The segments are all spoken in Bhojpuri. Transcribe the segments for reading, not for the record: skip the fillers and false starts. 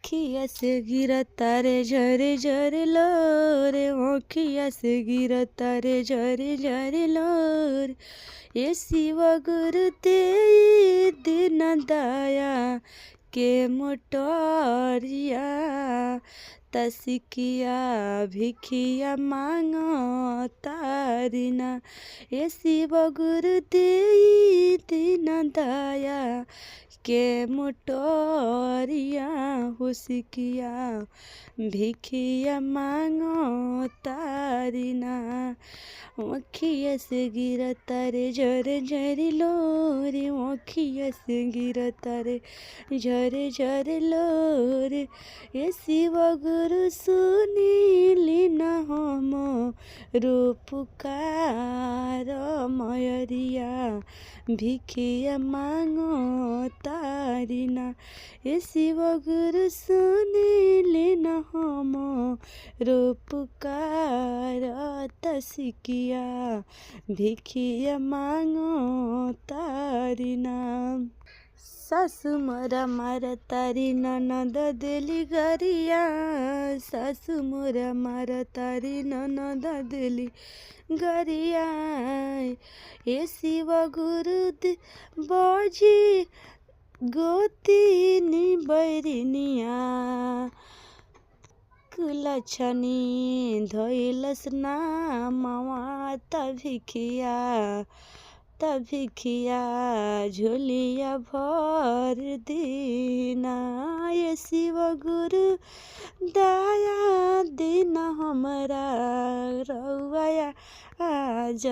आँखिया से गिरता रे झरे झरे लोर, आँखिया से गिरता रे झरे झरे लोर। ये शिव गुरु तेरी दिन दया के मोटरिया, तसिकिया भिखिया मांगो तारिना। ये शिव गुरु तेरी दिन दया के मोटरिया, हुसिकिया भिखिया मांगो तारिना। आँखिया से गिरता रे झरे झरे लोर, आँखिया से गिरता रे झरे झरे लोर। ये शिव गुरु सुनिली न हम पुकार मयरिया, भिखिया मांगो तारिना। ये शिव गुरु सुनिली न हम पुकार, तसिकिया भिखिया मांगो तारिना। सासु मोरा मारा तारी ननद देली गरिया, सासु मोरा मारा तारी ननद देली गरिया। ये शिव गुरु बजी गोतिनी बैरिनिया, कुलछनी धैलस नामवा तभिखिया झोलिया भर दीना। ये शिव गुरु दया दिन हमरा रउआ आज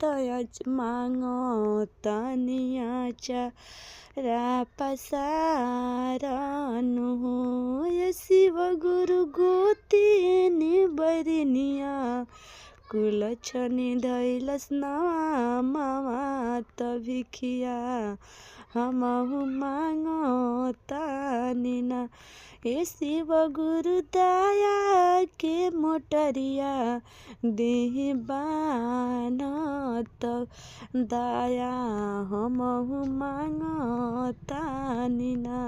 तया मांगो तनिया चारा पसारनु। ये शिव गुरु गोतिनी बैरिनिया, कुलछनी धैलस नामवा तभिखिया हमहु मांगो तानिना। ये शिव गुरु दया के मोटरिया, देहि बानत दया हमहु मांगो तानिना।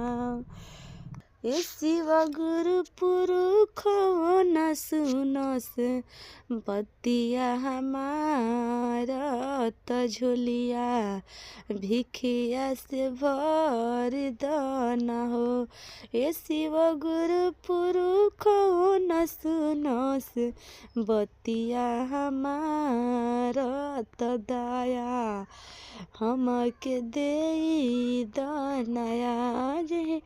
ये शिव गुरु पुरुष न सुनस बतिया हमारा, झोलिया भिखिया से भर दना हो। ये शिव गुरु पुरुष न सुनस बतिया हमारा, दया हमके दे दनया। जे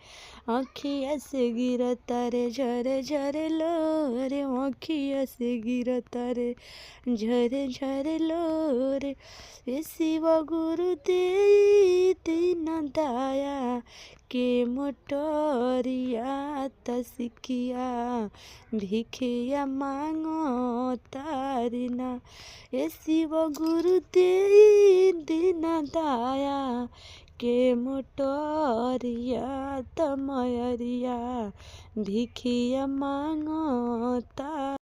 आँखिया से गिरता रे झरे झरे लोर, आँखिया से गिरता रे झरे झरे लोर। ये शिव गुरु दे दिन दया के मोटरिया, तसिकिया भिखिया मांगो तारिना। ये शिव गुरु दे दिन दया के मोटरिया, तमयरिया भिखिया मांगो ता।